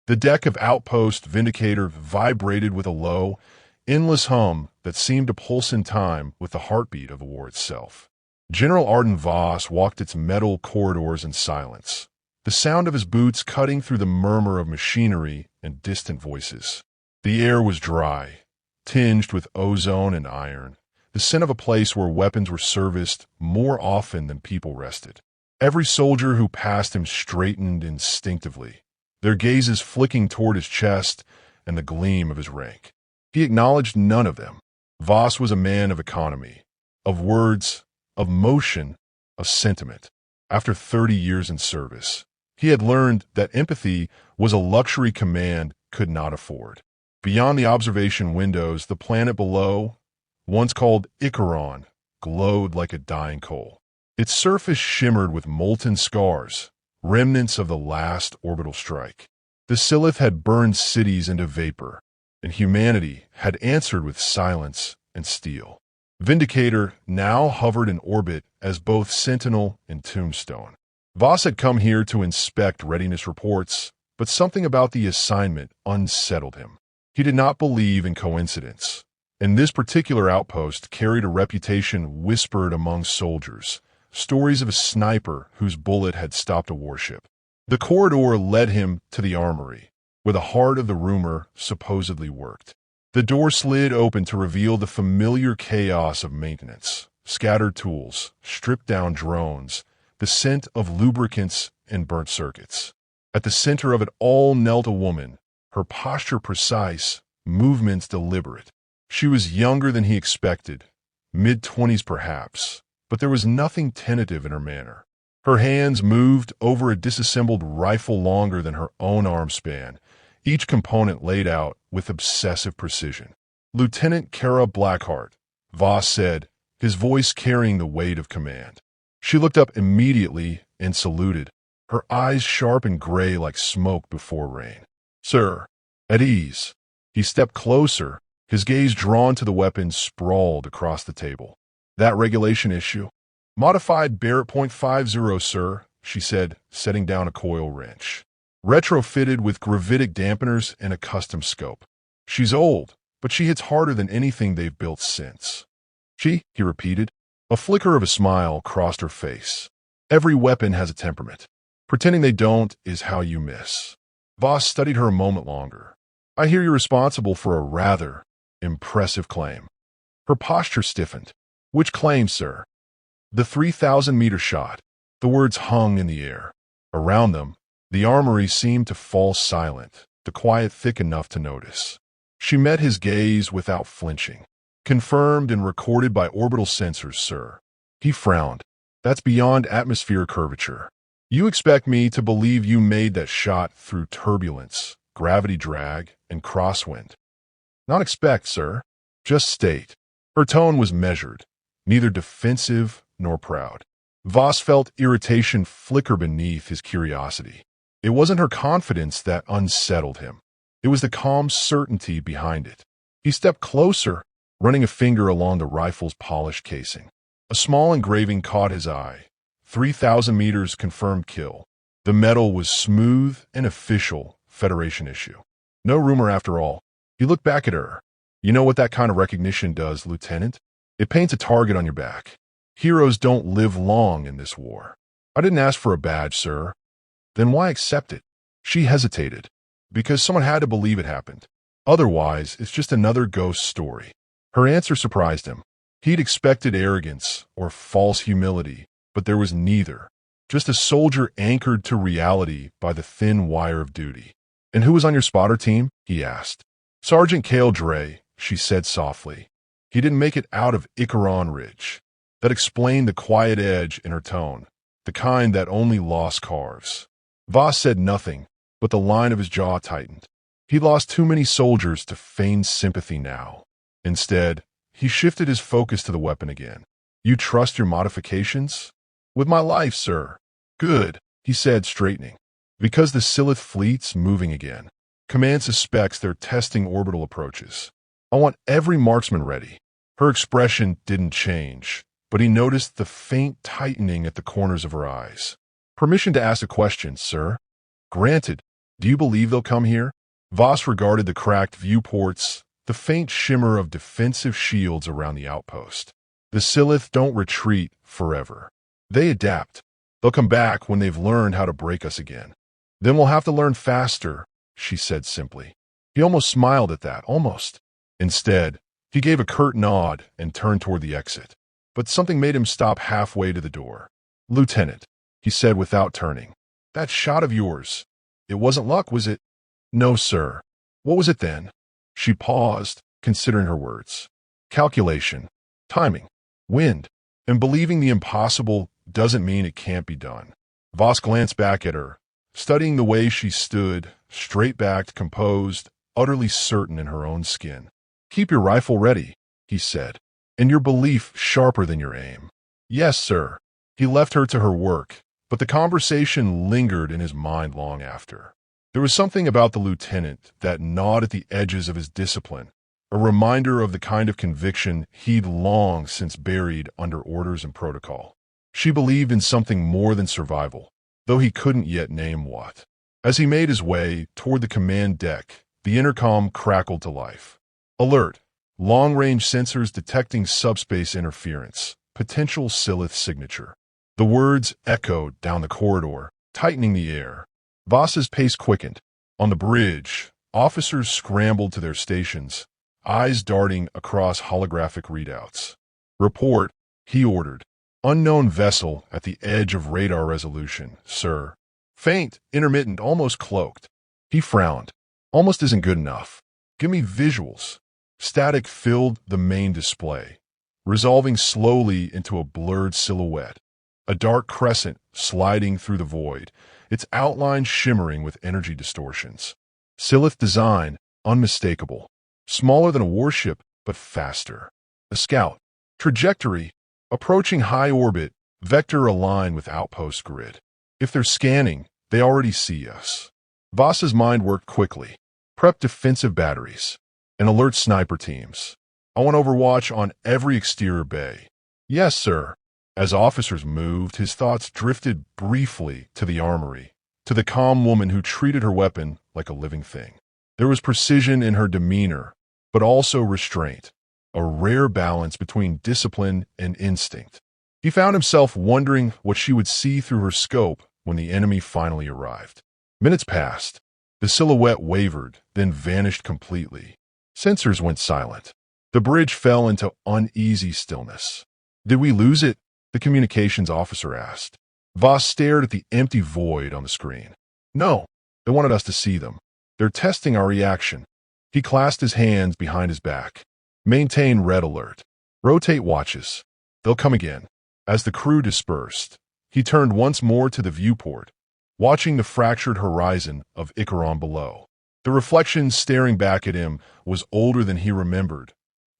The deck of Outpost Vindicator vibrated with a low, endless hum that seemed to pulse in time with the heartbeat of the war itself. General Arden Voss walked its metal corridors in silence, the sound of his boots cutting through the murmur of machinery and distant voices. The air was dry, tinged with ozone and iron, the scent of a place where weapons were serviced more often than people rested. Every soldier who passed him straightened instinctively, their gazes flicking toward his chest and the gleam of his rank. He acknowledged none of them. Voss was a man of economy, of words, of motion, of sentiment. After 30 years in service, he had learned that empathy was a luxury command could not afford. Beyond the observation windows, the planet below, once called Icaron, glowed like a dying coal. Its surface shimmered with molten scars, remnants of the last orbital strike. The Silith had burned cities into vapor, and humanity had answered with silence and steel. Vindicator now hovered in orbit as both sentinel and tombstone. Voss had come here to inspect readiness reports, but something about the assignment unsettled him. He did not believe in coincidence, and this particular outpost carried a reputation whispered among soldiers, stories of a sniper whose bullet had stopped a warship. The corridor led him to the armory, where the heart of the rumor supposedly worked. The door slid open to reveal the familiar chaos of maintenance, scattered tools, stripped-down drones, the scent of lubricants and burnt circuits. At the center of it all knelt a woman, her posture precise, movements deliberate. She was younger than he expected, mid-20s perhaps, but there was nothing tentative in her manner. Her hands moved over a disassembled rifle longer than her own arm span, each component laid out with obsessive precision. "Lieutenant Kara Blackhart," Voss said, his voice carrying the weight of command. She looked up immediately and saluted, her eyes sharp and gray like smoke before rain. "Sir." "At ease." He stepped closer, his gaze drawn to the weapon sprawled across the table. "That regulation issue?" "Modified Barrett .50, sir," she said, setting down a coil wrench. "Retrofitted with gravitic dampeners and a custom scope. She's old, but she hits harder than anything they've built since." "She?" he repeated. A flicker of a smile crossed her face. "Every weapon has a temperament. Pretending they don't is how you miss." Voss studied her a moment longer. "I hear you're responsible for a rather impressive claim." Her posture stiffened. "Which claim, sir?" "The 3,000-meter shot." The words hung in the air. Around them, the armory seemed to fall silent, the quiet thick enough to notice. She met his gaze without flinching. "Confirmed and recorded by orbital sensors, sir." He frowned. "That's beyond atmosphere curvature. You expect me to believe you made that shot through turbulence, gravity drag, and crosswind?" "Not expect, sir. Just state." Her tone was measured, neither defensive nor proud. Voss felt irritation flicker beneath his curiosity. It wasn't her confidence that unsettled him. It was the calm certainty behind it. He stepped closer, running a finger along the rifle's polished casing. A small engraving caught his eye. 3,000 meters confirmed kill. The metal was smooth and official, Federation issue. No rumor after all. He looked back at her. "You know what that kind of recognition does, Lieutenant? It paints a target on your back. Heroes don't live long in this war." "I didn't ask for a badge, sir." "Then why accept it?" She hesitated. "Because someone had to believe it happened. Otherwise, it's just another ghost story." Her answer surprised him. He'd expected arrogance or false humility, but there was neither. Just a soldier anchored to reality by the thin wire of duty. "And who was on your spotter team?" he asked. "Sergeant Cale Dre," she said softly. "He didn't make it out of Icaron Ridge." That explained the quiet edge in her tone, the kind that only loss carves. Voss said nothing, but the line of his jaw tightened. He lost too many soldiers to feign sympathy now. Instead, he shifted his focus to the weapon again. "You trust your modifications?" "With my life, sir." "Good," he said, straightening. "Because the Silith fleet's moving again. Command suspects they're testing orbital approaches. I want every marksman ready." Her expression didn't change, but he noticed the faint tightening at the corners of her eyes. "Permission to ask a question, sir?" "Granted." Do you believe they'll come here? Voss regarded the cracked viewports, the faint shimmer of defensive shields around the outpost. The Silith don't retreat forever. They adapt. They'll come back when they've learned how to break us again. Then we'll have to learn faster, she said simply. He almost smiled at that, almost. Instead, he gave a curt nod and turned toward the exit. But something made him stop halfway to the door. Lieutenant, he said without turning. That shot of yours. It wasn't luck, was it? No, sir. What was it then? She paused, considering her words. Calculation, timing, wind, and believing the impossible doesn't mean it can't be done. Voss glanced back at her, studying the way she stood, straight-backed, composed, utterly certain in her own skin. Keep your rifle ready, he said, and your belief sharper than your aim. Yes, sir. He left her to her work, but the conversation lingered in his mind long after. There was something about the lieutenant that gnawed at the edges of his discipline, a reminder of the kind of conviction he'd long since buried under orders and protocol. She believed in something more than survival, though he couldn't yet name what. As he made his way toward the command deck, the intercom crackled to life. Alert! Long-range sensors detecting subspace interference. Potential Silith signature. The words echoed down the corridor, tightening the air. Voss's pace quickened. On the bridge, officers scrambled to their stations, eyes darting across holographic readouts. Report, he ordered. Unknown vessel at the edge of radar resolution, sir. Faint, intermittent, almost cloaked. He frowned. Almost isn't good enough. Give me visuals. Static filled the main display, resolving slowly into a blurred silhouette. A dark crescent sliding through the void, its outline shimmering with energy distortions. Silith design, unmistakable. Smaller than a warship, but faster. A scout. Trajectory, approaching high orbit, vector aligned with outpost grid. If they're scanning, they already see us. Voss's mind worked quickly. Prep defensive batteries and alert sniper teams. I want overwatch on every exterior bay. Yes, sir. As officers moved, his thoughts drifted briefly to the armory, to the calm woman who treated her weapon like a living thing. There was precision in her demeanor, but also restraint, a rare balance between discipline and instinct. He found himself wondering what she would see through her scope when the enemy finally arrived. Minutes passed. The silhouette wavered, then vanished completely. Sensors went silent. The bridge fell into uneasy stillness. Did we lose it? The communications officer asked. Voss stared at the empty void on the screen. No, they wanted us to see them. They're testing our reaction. He clasped his hands behind his back. Maintain red alert. Rotate watches. They'll come again. As the crew dispersed, he turned once more to the viewport, watching the fractured horizon of Icaron below. The reflection staring back at him was older than he remembered,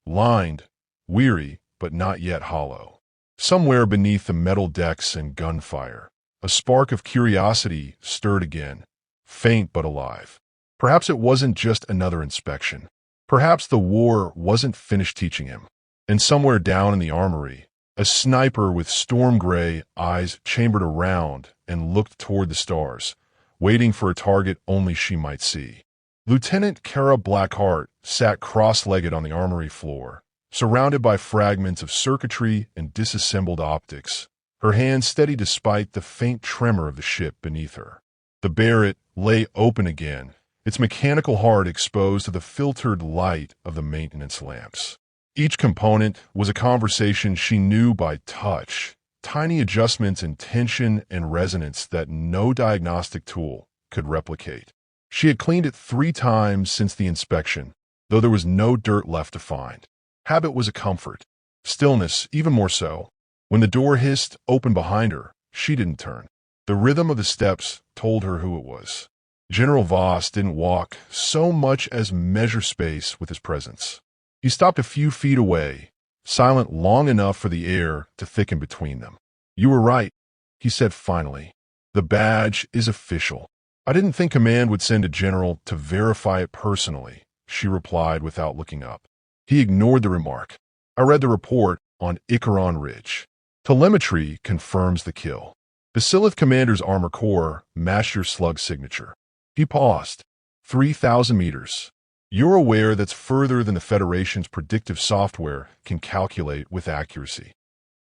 lined, weary, but not yet hollow. Somewhere beneath the metal decks and gunfire, a spark of curiosity stirred again, faint but alive. Perhaps it wasn't just another inspection. Perhaps the war wasn't finished teaching him. And somewhere down in the armory, a sniper with storm-gray eyes chambered around and looked toward the stars, waiting for a target only she might see. Lieutenant Kara Blackhart sat cross-legged on the armory floor, surrounded by fragments of circuitry and disassembled optics, her hands steady despite the faint tremor of the ship beneath her. The Barrett lay open again, its mechanical heart exposed to the filtered light of the maintenance lamps. Each component was a conversation she knew by touch, tiny adjustments in tension and resonance that no diagnostic tool could replicate. She had cleaned it 3 times since the inspection, though there was no dirt left to find. Habit was a comfort. Stillness, even more so. When the door hissed open behind her, she didn't turn. The rhythm of the steps told her who it was. General Voss didn't walk so much as measure space with his presence. He stopped a few feet away, silent long enough for the air to thicken between them. You were right, he said finally. The badge is official. I didn't think command would send a general to verify it personally, she replied without looking up. He ignored the remark. I read the report on Icaron Ridge. Telemetry confirms the kill. The Silith commander's armor core matched your slug signature. He paused. 3,000 meters. You're aware that's further than the Federation's predictive software can calculate with accuracy.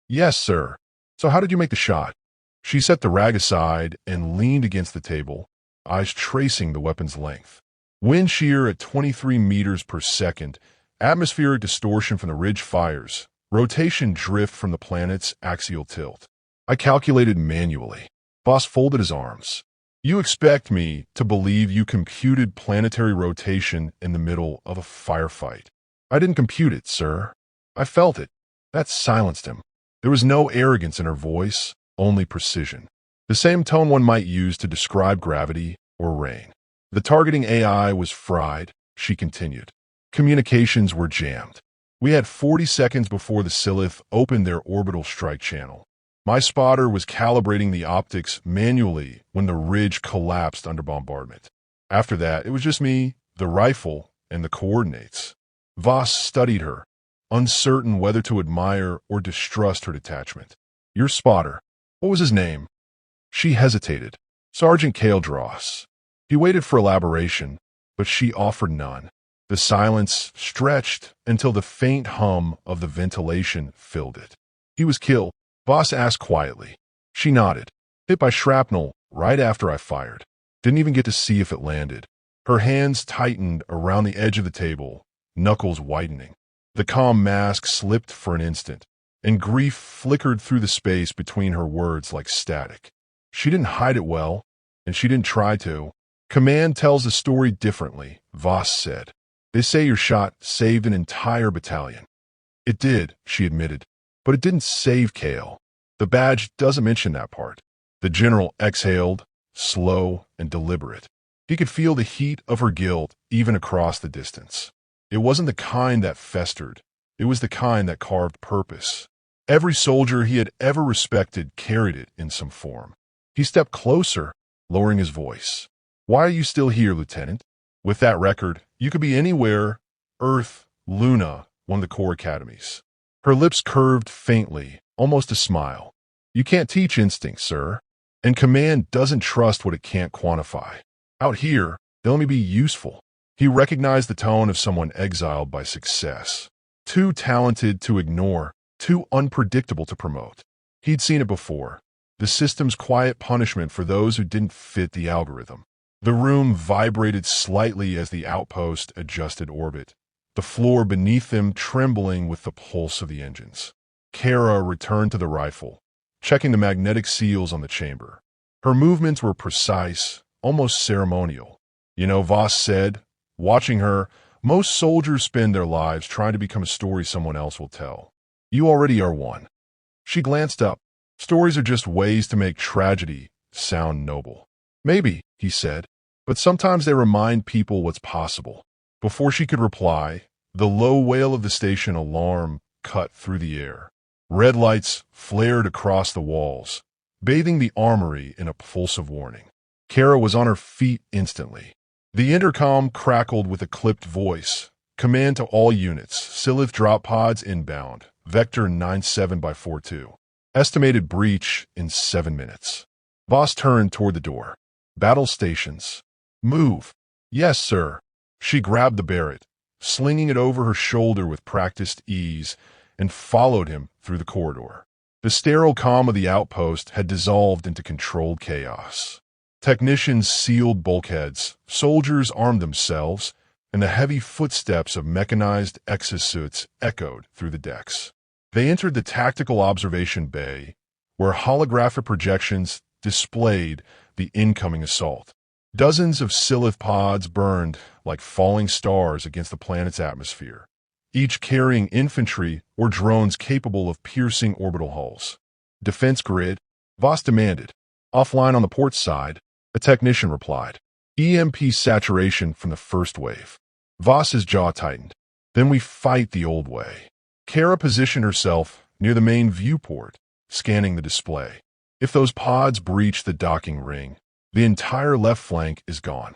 Yes, sir. So how did you make the shot? She set the rag aside and leaned against the table, eyes tracing the weapon's length. Wind shear at 23 meters per second, atmospheric distortion from the ridge fires, rotation drift from the planet's axial tilt. I calculated manually. Voss folded his arms. You expect me to believe you computed planetary rotation in the middle of a firefight. I didn't compute it, sir. I felt it. That silenced him. There was no arrogance in her voice, only precision. The same tone one might use to describe gravity or rain. The targeting AI was fried, she continued. Communications were jammed. We had 40 seconds before the Silith opened their orbital strike channel. My spotter was calibrating the optics manually when the ridge collapsed under bombardment. After that, it was just me, the rifle, and the coordinates. Voss studied her, uncertain whether to admire or distrust her detachment. Your spotter. What was his name? She hesitated. Sergeant Kaldross. He waited for elaboration, but she offered none. The silence stretched until the faint hum of the ventilation filled it. He was killed, Voss asked quietly. She nodded. Hit by shrapnel right after I fired. Didn't even get to see if it landed. Her hands tightened around the edge of the table, knuckles widening. The calm mask slipped for an instant, and grief flickered through the space between her words like static. She didn't hide it well, and she didn't try to. Command tells the story differently, Voss said. They say your shot saved an entire battalion. It did, she admitted, but it didn't save Kale. The badge doesn't mention that part. The general exhaled, slow and deliberate. He could feel the heat of her guilt even across the distance. It wasn't the kind that festered. It was the kind that carved purpose. Every soldier he had ever respected carried it in some form. He stepped closer, lowering his voice. Why are you still here, Lieutenant? With that record, you could be anywhere, Earth, Luna, one of the core academies. Her lips curved faintly, almost a smile. You can't teach instinct, sir. And command doesn't trust what it can't quantify. Out here, they'll only be useful. He recognized the tone of someone exiled by success. Too talented to ignore, too unpredictable to promote. He'd seen it before. The system's quiet punishment for those who didn't fit the algorithm. The room vibrated slightly as the outpost adjusted orbit, the floor beneath them trembling with the pulse of the engines. Kara returned to the rifle, checking the magnetic seals on the chamber. Her movements were precise, almost ceremonial. You know, Voss said, watching her, most soldiers spend their lives trying to become a story someone else will tell. You already are one. She glanced up. Stories are just ways to make tragedy sound noble. Maybe, he said, but sometimes they remind people what's possible. Before she could reply, the low wail of the station alarm cut through the air. Red lights flared across the walls, bathing the armory in a pulse of warning. Kara was on her feet instantly. The intercom crackled with a clipped voice. Command to all units, Silith drop pods inbound, Vector 97x42. Estimated breach in 7 minutes. Voss turned toward the door. Battle stations. Move. Yes, sir. She grabbed the Barrett, slinging it over her shoulder with practiced ease, and followed him through the corridor. The sterile calm of the outpost had dissolved into controlled chaos. Technicians sealed bulkheads, soldiers armed themselves, and the heavy footsteps of mechanized exosuits echoed through the decks. They entered the tactical observation bay, where holographic projections displayed the incoming assault. Dozens of Silith pods burned like falling stars against the planet's atmosphere, each carrying infantry or drones capable of piercing orbital hulls. Defense grid, Voss demanded. Offline on the port side, a technician replied. EMP saturation from the first wave. Voss's jaw tightened. Then we fight the old way. Kara positioned herself near the main viewport, scanning the display. If those pods breach the docking ring, the entire left flank is gone.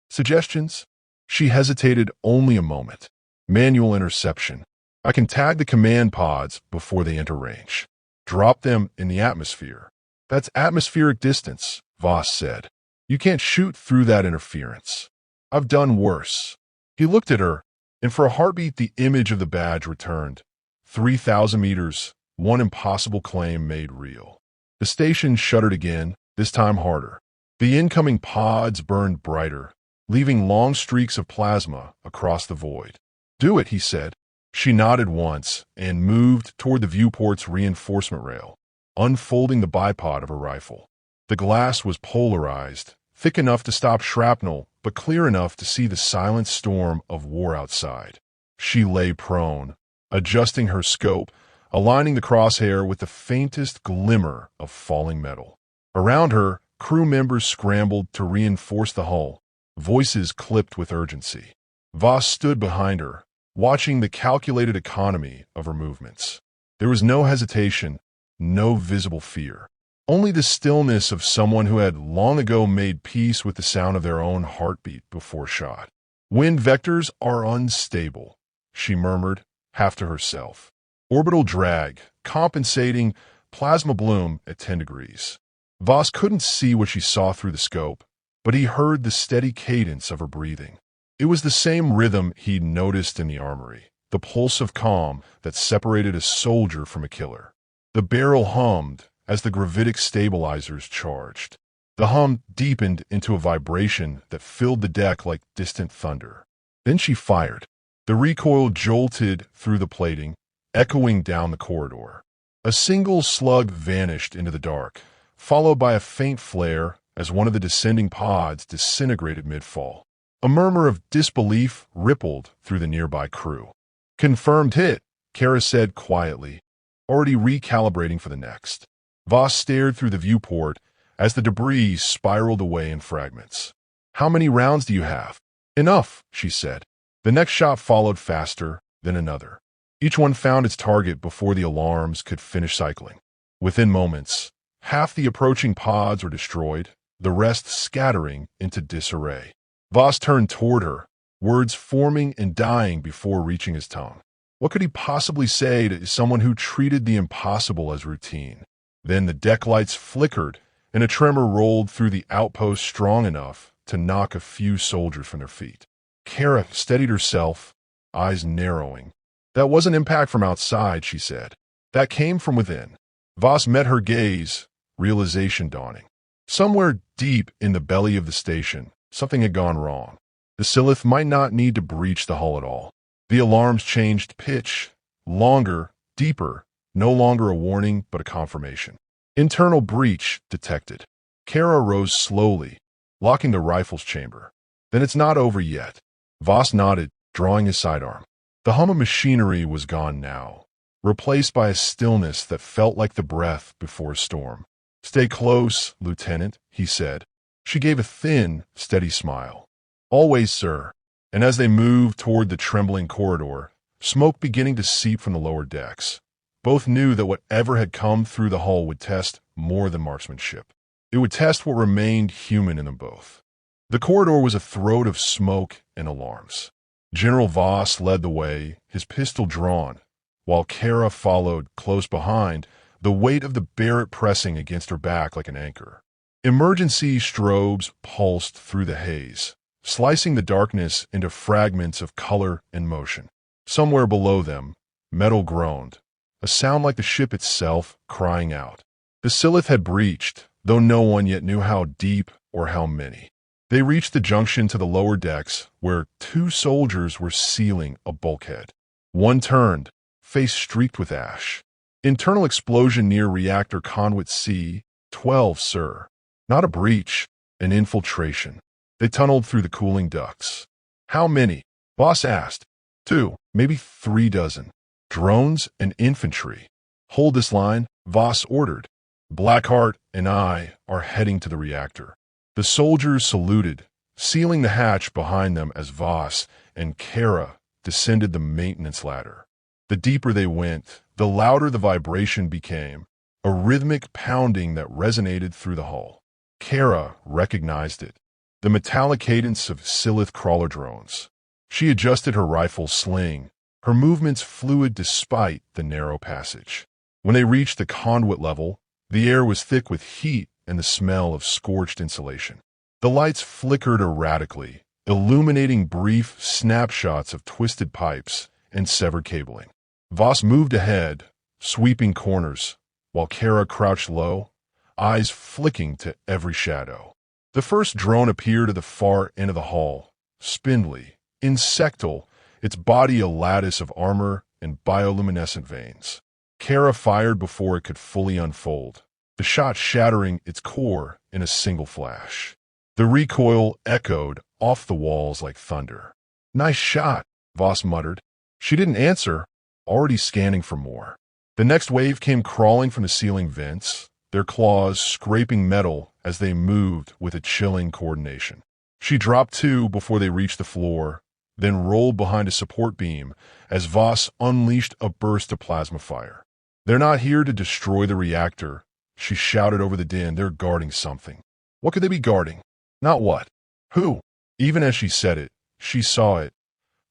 Suggestions? She hesitated only a moment. Manual interception. I can tag the command pods before they enter range. Drop them in the atmosphere. That's atmospheric distance, Voss said. You can't shoot through that interference. I've done worse. He looked at her, and for a heartbeat the image of the badge returned. 3,000 meters, one impossible claim made real. The station shuddered again, this time harder. The incoming pods burned brighter, leaving long streaks of plasma across the void. "Do it," he said. She nodded once and moved toward the viewport's reinforcement rail, unfolding the bipod of her rifle. The glass was polarized, thick enough to stop shrapnel, but clear enough to see the silent storm of war outside. She lay prone, adjusting her scope, aligning the crosshair with the faintest glimmer of falling metal. Around her, crew members scrambled to reinforce the hull, voices clipped with urgency. Voss stood behind her, watching the calculated economy of her movements. There was no hesitation, no visible fear. Only the stillness of someone who had long ago made peace with the sound of their own heartbeat before shot. "Wind vectors are unstable," she murmured, half to herself. "Orbital drag, compensating, plasma bloom at 10 degrees. Voss couldn't see what she saw through the scope, but he heard the steady cadence of her breathing. It was the same rhythm he'd noticed in the armory, the pulse of calm that separated a soldier from a killer. The barrel hummed as the gravitic stabilizers charged. The hum deepened into a vibration that filled the deck like distant thunder. Then she fired. The recoil jolted through the plating, echoing down the corridor. A single slug vanished into the dark, followed by a faint flare as one of the descending pods disintegrated mid-fall. A murmur of disbelief rippled through the nearby crew. "Confirmed hit," Kara said quietly, already recalibrating for the next. Voss stared through the viewport as the debris spiraled away in fragments. "How many rounds do you have?" "Enough," she said. The next shot followed faster, then another. Each one found its target before the alarms could finish cycling. Within moments, half the approaching pods were destroyed, the rest scattering into disarray. Voss turned toward her, words forming and dying before reaching his tongue. What could he possibly say to someone who treated the impossible as routine? Then the deck lights flickered, and a tremor rolled through the outpost strong enough to knock a few soldiers from their feet. Kara steadied herself, eyes narrowing. "That wasn't impact from outside," she said. "That came from within." Voss met her gaze, realization dawning. Somewhere deep in the belly of the station, something had gone wrong. The Silith might not need to breach the hull at all. The alarms changed pitch, longer, deeper, no longer a warning but a confirmation. "Internal breach detected." Kara rose slowly, locking the rifle's chamber. "Then it's not over yet." Voss nodded, drawing his sidearm. The hum of machinery was gone now, replaced by a stillness that felt like the breath before a storm. "Stay close, Lieutenant," he said. She gave a thin, steady smile. "Always, sir." And as they moved toward the trembling corridor, smoke beginning to seep from the lower decks, both knew that whatever had come through the hull would test more than marksmanship. It would test what remained human in them both. The corridor was a throat of smoke and alarms. General Voss led the way, his pistol drawn, while Kara followed close behind, the weight of the Barrett pressing against her back like an anchor. Emergency strobes pulsed through the haze, slicing the darkness into fragments of color and motion. Somewhere below them, metal groaned, a sound like the ship itself crying out. The Silith had breached, though no one yet knew how deep or how many. They reached the junction to the lower decks, where 2 soldiers were sealing a bulkhead. One turned, face streaked with ash. "Internal explosion near reactor conduit C-12, sir." Not a breach, an infiltration. They tunneled through the cooling ducts. "How many?" Voss asked. 2, maybe 3 dozen. Drones and infantry. "Hold this line," Voss ordered. "Blackhart and I are heading to the reactor." The soldiers saluted, sealing the hatch behind them as Voss and Kara descended the maintenance ladder. The deeper they went, the louder the vibration became, a rhythmic pounding that resonated through the hull. Kara recognized it, the metallic cadence of Silith crawler drones. She adjusted her rifle's sling, her movements fluid despite the narrow passage. When they reached the conduit level, the air was thick with heat and the smell of scorched insulation. The lights flickered erratically, illuminating brief snapshots of twisted pipes and severed cabling. Voss moved ahead, sweeping corners, while Kara crouched low, eyes flicking to every shadow. The first drone appeared at the far end of the hall, spindly, insectal, its body a lattice of armor and bioluminescent veins. Kara fired before it could fully unfold, the shot shattering its core in a single flash. The recoil echoed off the walls like thunder. "Nice shot," Voss muttered. She didn't answer, already scanning for more. The next wave came crawling from the ceiling vents, their claws scraping metal as they moved with a chilling coordination. She dropped two before they reached the floor, then rolled behind a support beam as Voss unleashed a burst of plasma fire. "They're not here to destroy the reactor," she shouted over the din. "They're guarding something." What could they be guarding? Not what? Who? Even as she said it, she saw it.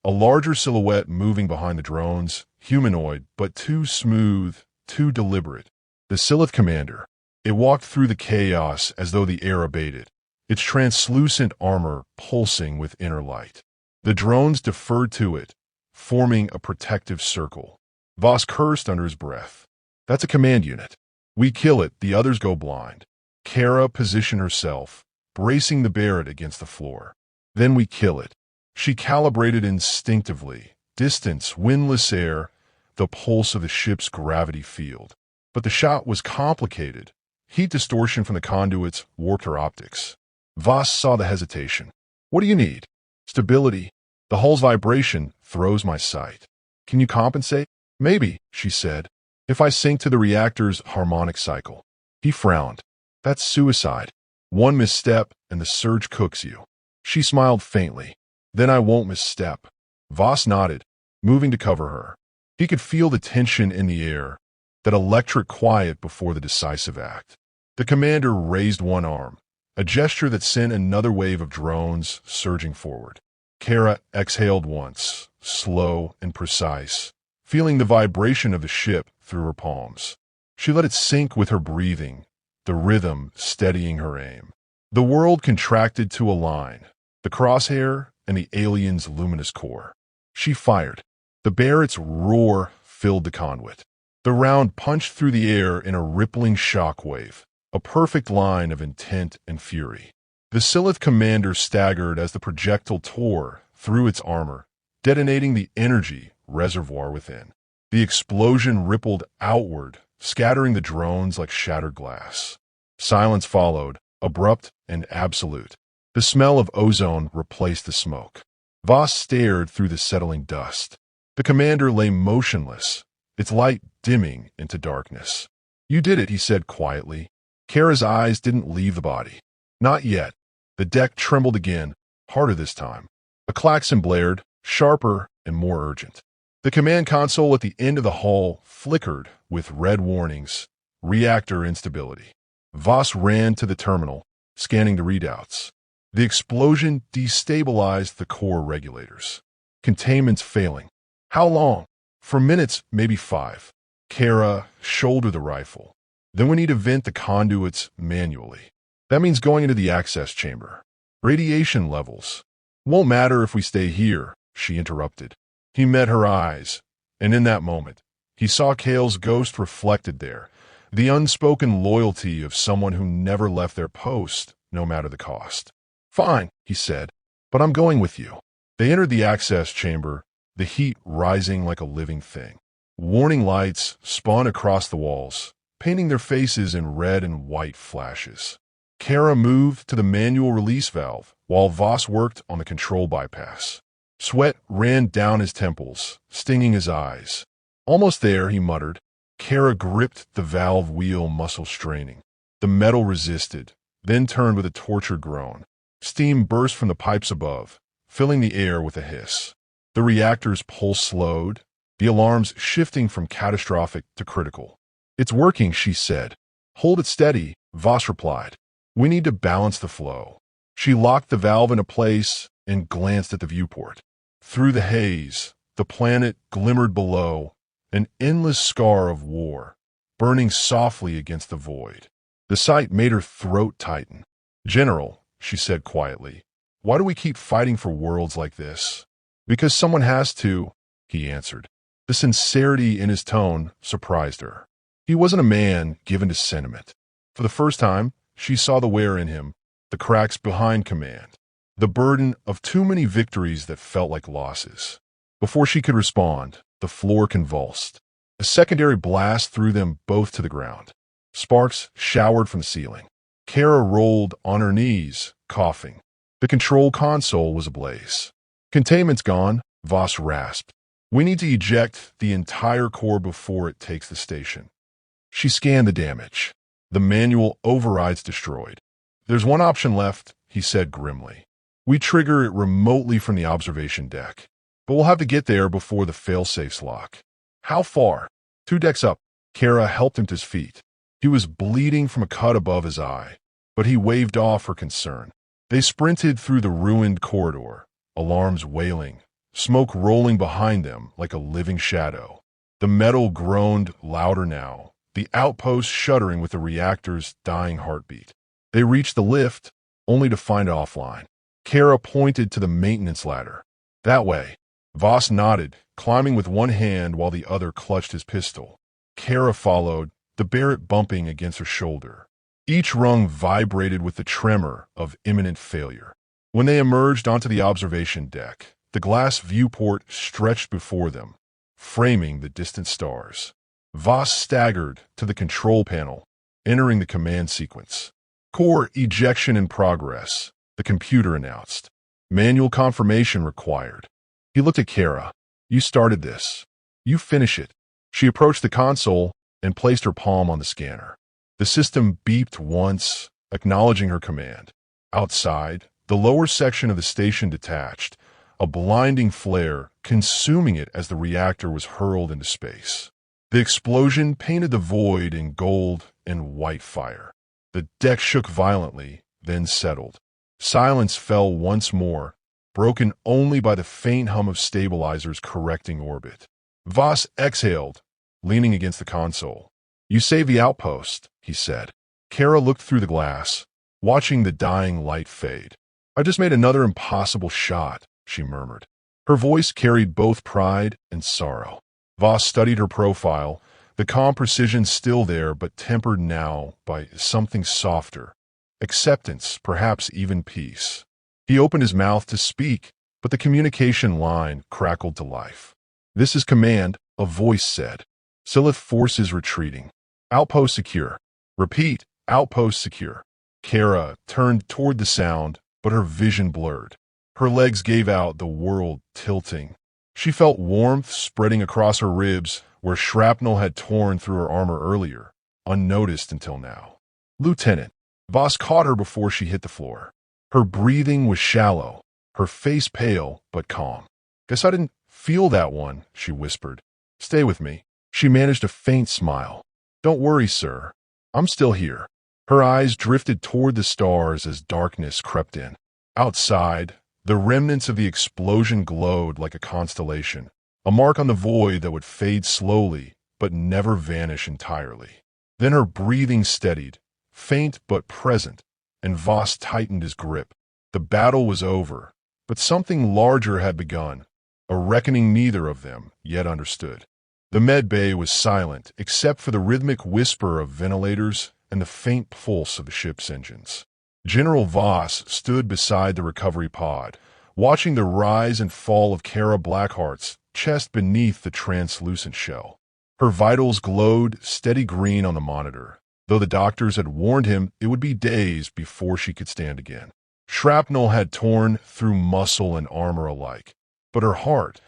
A larger silhouette moving behind the drones, humanoid, but too smooth, too deliberate. The Silith commander. It walked through the chaos as though the air abated, its translucent armor pulsing with inner light. The drones deferred to it, forming a protective circle. Voss cursed under his breath. "That's a command unit. We kill it, the others go blind." Kara positioned herself, bracing the Barrett against the floor. "Then we kill it." She calibrated instinctively, distance, windless air, the pulse of the ship's gravity field. But the shot was complicated. Heat distortion from the conduits warped her optics. Voss saw the hesitation. "What do you need?" "Stability. The hull's vibration throws my sight." "Can you compensate?" "Maybe," she said, "if I sync to the reactor's harmonic cycle." He frowned. "That's suicide. One misstep and the surge cooks you." She smiled faintly. "Then I won't misstep." Voss nodded, moving to cover her. He could feel the tension in the air, that electric quiet before the decisive act. The commander raised one arm, a gesture that sent another wave of drones surging forward. Kara exhaled once, slow and precise, feeling the vibration of the ship through her palms. She let it sink with her breathing, the rhythm steadying her aim. The world contracted to a line, the crosshair and the alien's luminous core. She fired. The Barrett's roar filled the conduit. The round punched through the air in a rippling shockwave, a perfect line of intent and fury. The Silith commander staggered as the projectile tore through its armor, detonating the energy reservoir within. The explosion rippled outward, scattering the drones like shattered glass. Silence followed, abrupt and absolute. The smell of ozone replaced the smoke. Voss stared through the settling dust. The commander lay motionless, its light dimming into darkness. "You did it," he said quietly. Kara's eyes didn't leave the body. "Not yet." The deck trembled again, harder this time. A klaxon blared, sharper and more urgent. The command console at the end of the hall flickered with red warnings. Reactor instability. Voss ran to the terminal, scanning the readouts. The explosion destabilized the core regulators. Containment's failing. How long? For minutes, maybe 5. Kara shouldered the rifle. "Then we need to vent the conduits manually. That means going into the access chamber. Radiation levels. Won't matter if we stay here," she interrupted. He met her eyes, and in that moment, he saw Kale's ghost reflected there, the unspoken loyalty of someone who never left their post, no matter the cost. "Fine," he said, "but I'm going with you." They entered the access chamber, the heat rising like a living thing. Warning lights spun across the walls, painting their faces in red and white flashes. Kara moved to the manual release valve, while Voss worked on the control bypass. Sweat ran down his temples, stinging his eyes. "Almost there," he muttered. Kara gripped the valve wheel, muscle straining. The metal resisted, then turned with a tortured groan. Steam burst from the pipes above, filling the air with a hiss. The reactor's pulse slowed, the alarms shifting from catastrophic to critical. "It's working," she said. "Hold it steady," Voss replied. "We need to balance the flow." She locked the valve into place and glanced at the viewport. Through the haze, the planet glimmered below, an endless scar of war, burning softly against the void. The sight made her throat tighten. "General," she said quietly. Why do we keep fighting for worlds like this? Because someone has to, he answered. The sincerity in his tone surprised her. He wasn't a man given to sentiment. For the first time, she saw the wear in him, the cracks behind command, the burden of too many victories that felt like losses. Before she could respond, the floor convulsed. A secondary blast threw them both to the ground. Sparks showered from the ceiling. Kara rolled on her knees, coughing. The control console was ablaze. Containment's gone, Voss rasped. We need to eject the entire core before it takes the station. She scanned the damage. The manual overrides destroyed. There's one option left, he said grimly. We trigger it remotely from the observation deck. But we'll have to get there before the failsafes lock. How far? 2 decks up. Kara helped him to his feet. He was bleeding from a cut above his eye, but he waved off her concern. They sprinted through the ruined corridor, alarms wailing, smoke rolling behind them like a living shadow. The metal groaned louder now, the outpost shuddering with the reactor's dying heartbeat. They reached the lift, only to find it offline. Kara pointed to the maintenance ladder. That way. Voss nodded, climbing with one hand while the other clutched his pistol. Kara followed, the Barrett bumping against her shoulder. Each rung vibrated with the tremor of imminent failure. When they emerged onto the observation deck, the glass viewport stretched before them, framing the distant stars. Voss staggered to the control panel, entering the command sequence. Core ejection in progress, the computer announced. Manual confirmation required. He looked at Kara. You started this. You finish it. She approached the console and placed her palm on the scanner. The system beeped once, acknowledging her command. Outside, the lower section of the station detached, a blinding flare consuming it as the reactor was hurled into space. The explosion painted the void in gold and white fire. The deck shook violently, then settled. Silence fell once more, broken only by the faint hum of stabilizers correcting orbit. Voss exhaled, leaning against the console. You saved the outpost, he said. Kara looked through the glass, watching the dying light fade. I just made another impossible shot, she murmured. Her voice carried both pride and sorrow. Voss studied her profile, the calm precision still there but tempered now by something softer. Acceptance, perhaps even peace. He opened his mouth to speak, but the communication line crackled to life. This is command, a voice said. Silith forces retreating. Outpost secure. Repeat, outpost secure. Kara turned toward the sound, but her vision blurred. Her legs gave out, the world tilting. She felt warmth spreading across her ribs where shrapnel had torn through her armor earlier, unnoticed until now. Lieutenant. Voss caught her before she hit the floor. Her breathing was shallow, her face pale but calm. Guess I didn't feel that one, she whispered. Stay with me. She managed a faint smile. Don't worry, sir. I'm still here. Her eyes drifted toward the stars as darkness crept in. Outside, the remnants of the explosion glowed like a constellation, a mark on the void that would fade slowly but never vanish entirely. Then her breathing steadied, faint but present, and Voss tightened his grip. The battle was over, but something larger had begun, a reckoning neither of them yet understood. The med bay was silent except for the rhythmic whisper of ventilators and the faint pulse of the ship's engines. General Voss stood beside the recovery pod, watching the rise and fall of Kara Blackhart's chest beneath the translucent shell. Her vitals glowed steady green on the monitor, though the doctors had warned him it would be days before she could stand again. Shrapnel had torn through muscle and armor alike, but her heart,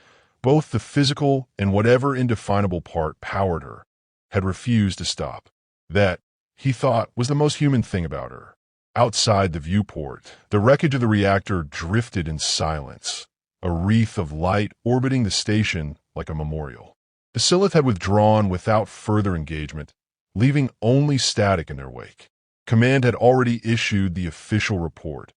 both the physical and whatever indefinable part powered her, had refused to stop. That, he thought, was the most human thing about her. Outside the viewport, the wreckage of the reactor drifted in silence, a wreath of light orbiting the station like a memorial. The Silith had withdrawn without further engagement, leaving only static in their wake. Command had already issued the official report.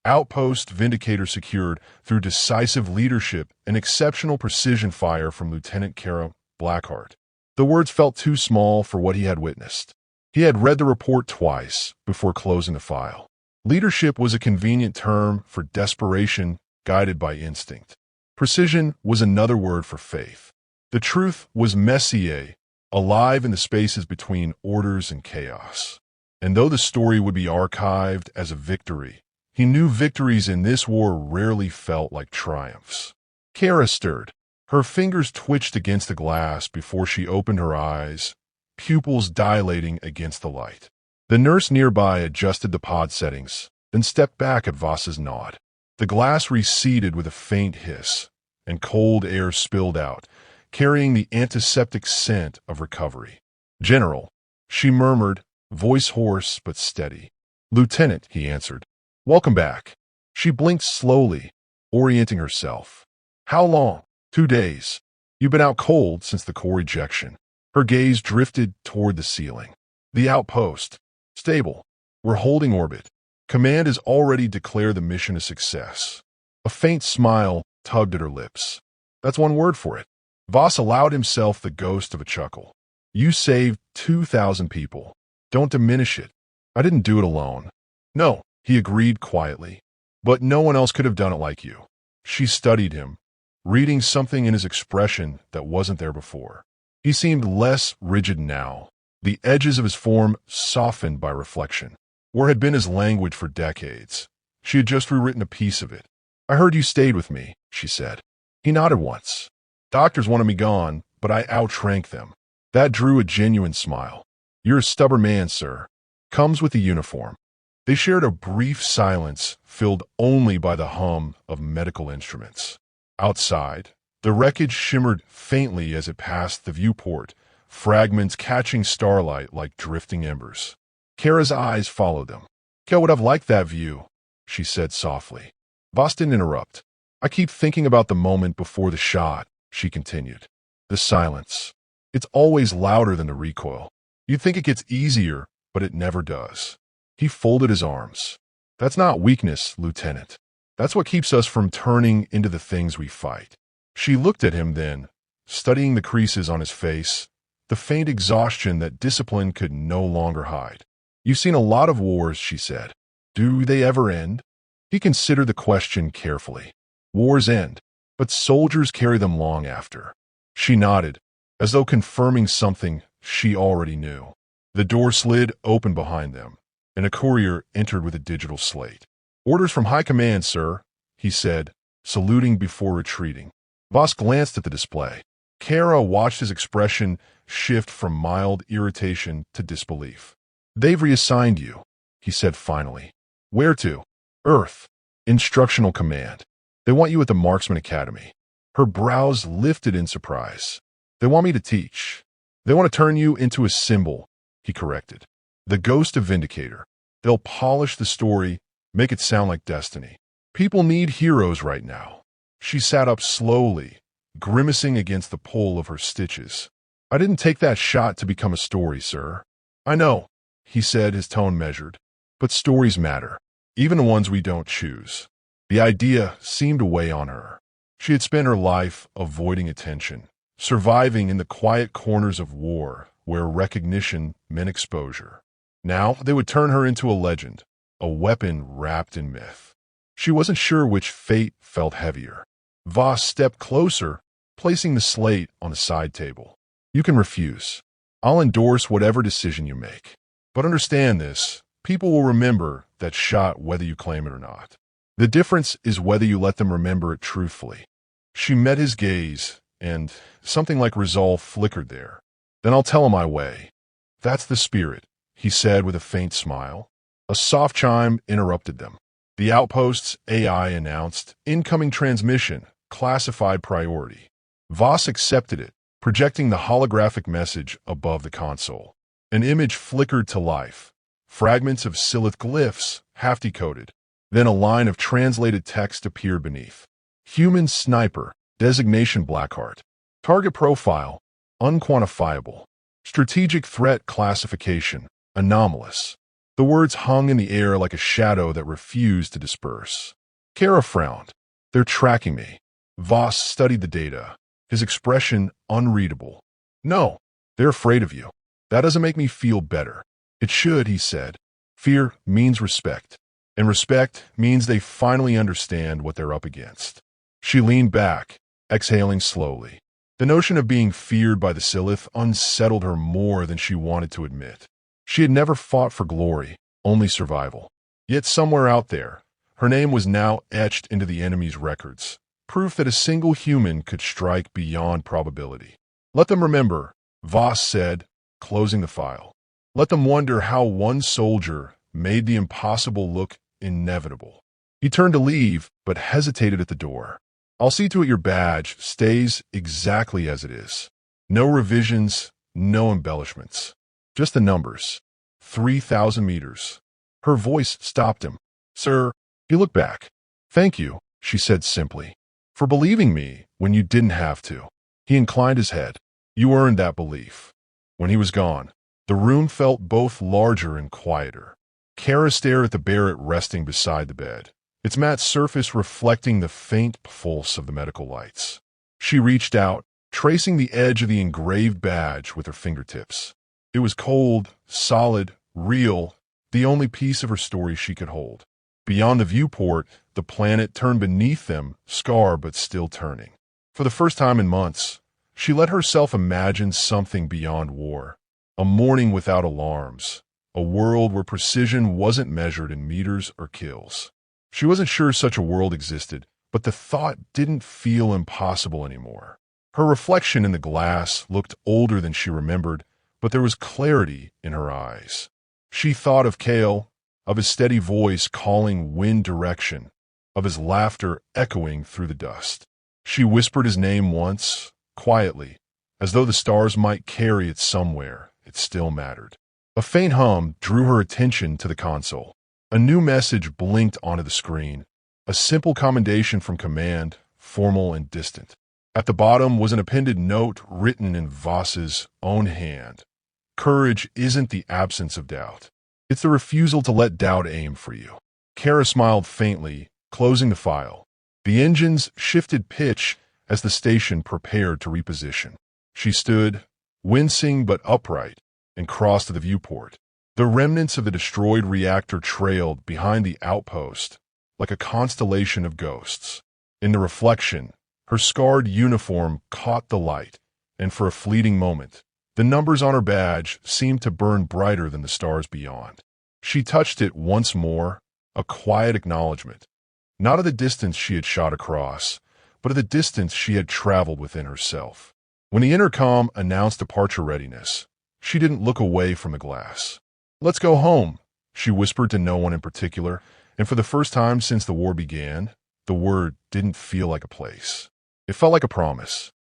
Outpost Vindicator secured through decisive leadership and exceptional precision fire from Lieutenant Kara Blackhart. The words felt too small for what he had witnessed. He had read the report twice before closing the file. Leadership was a convenient term for desperation guided by instinct. Precision was another word for faith. The truth was Messier, alive in the spaces between orders and chaos. And though the story would be archived as a victory, he knew victories in this war rarely felt like triumphs. Kara stirred. Her fingers twitched against the glass before she opened her eyes, pupils dilating against the light. The nurse nearby adjusted the pod settings, then stepped back at Voss's nod. The glass receded with a faint hiss, and cold air spilled out, carrying the antiseptic scent of recovery. "General," she murmured, voice hoarse but steady. "Lieutenant," he answered. "Welcome back." She blinked slowly, orienting herself. "How long?" "2 days. You've been out cold since the core ejection." Her gaze drifted toward the ceiling. "The outpost. Stable. We're holding orbit. Command has already declared the mission a success." A faint smile tugged at her lips. "That's one word for it." Voss allowed himself the ghost of a chuckle. "You saved 2,000 people. Don't diminish it. I didn't do it alone." "No," he agreed quietly. "But no one else could have done it like you." She studied him, reading something in his expression that wasn't there before. He seemed less rigid now, the edges of his form softened by reflection. War had been his language for decades. She had just rewritten a piece of it. "I heard you stayed with me," she said. He nodded once. "Doctors wanted me gone, but I outshrank them." That drew a genuine smile. "You're a stubborn man, sir. Comes with the uniform." They shared a brief silence filled only by the hum of medical instruments. Outside, the wreckage shimmered faintly as it passed the viewport, fragments catching starlight like drifting embers. Kara's eyes followed them. "Kel would have liked that view," she said softly. Voss didn't interrupt. "I keep thinking about the moment before the shot," she continued. "The silence. It's always louder than the recoil. You'd think it gets easier, but it never does." He folded his arms. "That's not weakness, Lieutenant. That's what keeps us from turning into the things we fight." She looked at him then, studying the creases on his face, the faint exhaustion that discipline could no longer hide. "You've seen a lot of wars," she said. "Do they ever end?" He considered the question carefully. "Wars end, but soldiers carry them long after." She nodded, as though confirming something she already knew. The door slid open behind them, and a courier entered with a digital slate. "Orders from High Command, sir," he said, saluting before retreating. Voss glanced at the display. Kara watched his expression shift from mild irritation to disbelief. "They've reassigned you," he said finally. "Where to?" "Earth. Instructional Command. They want you at the Marksman Academy." Her brows lifted in surprise. "They want me to teach. They want to turn you into a symbol," he corrected. "The ghost of Vindicator. They'll polish the story, make it sound like destiny. People need heroes right now." She sat up slowly, grimacing against the pull of her stitches. "I didn't take that shot to become a story, sir." "I know," he said, his tone measured. "But stories matter, even the ones we don't choose." The idea seemed to weigh on her. She had spent her life avoiding attention, surviving in the quiet corners of war where recognition meant exposure. Now they would turn her into a legend, a weapon wrapped in myth. She wasn't sure which fate felt heavier. Voss stepped closer, placing the slate on a side table. "You can refuse. I'll endorse whatever decision you make. But understand this, people will remember that shot whether you claim it or not. The difference is whether you let them remember it truthfully." She met his gaze, and something like resolve flickered there. "Then I'll tell him my way." "That's the spirit," he said with a faint smile. A soft chime interrupted them. The Outpost's AI announced, "Incoming transmission, classified priority." Voss accepted it, projecting the holographic message above the console. An image flickered to life, fragments of Silith glyphs half-decoded. Then a line of translated text appeared beneath. "Human sniper, designation Blackhart. Target profile, unquantifiable. Strategic threat classification, anomalous." The words hung in the air like a shadow that refused to disperse. Kara frowned. "They're tracking me." Voss studied the data, his expression unreadable. "No, they're afraid of you. That doesn't make me feel better." "It should," he said. "Fear means respect." And respect means they finally understand what they're up against. She leaned back, exhaling slowly. The notion of being feared by the Silith unsettled her more than she wanted to admit. She had never fought for glory, only survival. Yet somewhere out there, her name was now etched into the enemy's records, proof that a single human could strike beyond probability. Let them remember, Voss said, closing the file. Let them wonder how one soldier made the impossible look inevitable. He turned to leave, but hesitated at the door. I'll see to it your badge stays exactly as it is. No revisions, no embellishments. Just the numbers. 3,000 meters. Her voice stopped him. Sir, he looked back. Thank you, she said simply, for believing me when you didn't have to. He inclined his head. You earned that belief. When he was gone, the room felt both larger and quieter. Kara stared at the Barrett resting beside the bed, its matte surface reflecting the faint pulse of the medical lights. She reached out, tracing the edge of the engraved badge with her fingertips. It was cold, solid, real, the only piece of her story she could hold. Beyond the viewport, the planet turned beneath them, scarred but still turning. For the first time in months, she let herself imagine something beyond war. A morning without alarms. A world where precision wasn't measured in meters or kills. She wasn't sure such a world existed, but the thought didn't feel impossible anymore. Her reflection in the glass looked older than she remembered, but there was clarity in her eyes. She thought of Kale, of his steady voice calling wind direction, of his laughter echoing through the dust. She whispered his name once, quietly, as though the stars might carry it somewhere. It still mattered. A faint hum drew her attention to the console. A new message blinked onto the screen. A simple commendation from command, formal and distant. At the bottom was an appended note written in Voss's own hand. Courage isn't the absence of doubt. It's the refusal to let doubt aim for you. Kara smiled faintly, closing the file. The engines shifted pitch as the station prepared to reposition. She stood, wincing but upright, and crossed to the viewport. The remnants of the destroyed reactor trailed behind the outpost like a constellation of ghosts. In the reflection, her scarred uniform caught the light, and for a fleeting moment, the numbers on her badge seemed to burn brighter than the stars beyond. She touched it once more, a quiet acknowledgement, not of the distance she had shot across, but of the distance she had traveled within herself. When the intercom announced departure readiness, she didn't look away from the glass. Let's go home, she whispered to no one in particular, and for the first time since the war began, the word didn't feel like a place. It felt like a promise.